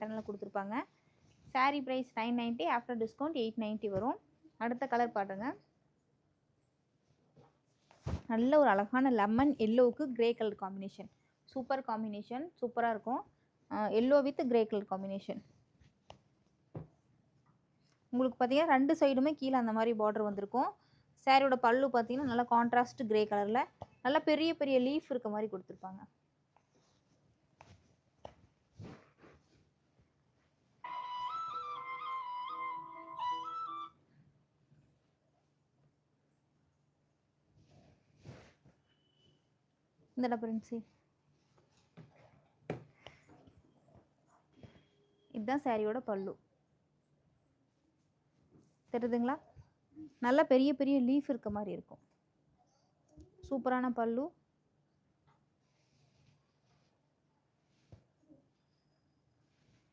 பேட்டர்னில் கொடுத்துருப்பாங்க. Sari price 990, after discount 890 வரும். அடுத்த கலர் பாருங்க. நல்ல ஒரு அழகான லெமன் எல்லோவுக்கு grey colour combination. Super combination, சூப்பராக இருக்கும். Yellow with grey colour combination. உங்களுக்கு பார்த்தீங்கன்னா 2 சைடுமே கீழே அந்த மாதிரி பார்டர் வந்திருக்கும். சாரியோட பல்லு பார்த்தீங்கன்னா நல்லா கான்ட்ராஸ்ட் கிரே கலரில் நல்லா பெரிய பெரிய லீஃப் இருக்க மாதிரி கொடுத்துருப்பாங்க. இந்த பிரின்சி இதுதான் சாரியோட பல்லு. தெரியுதுங்களா? நல்லா பெரிய பெரிய லீஃப் இருக்க மாதிரி இருக்கும். சூப்பரான பல்லு.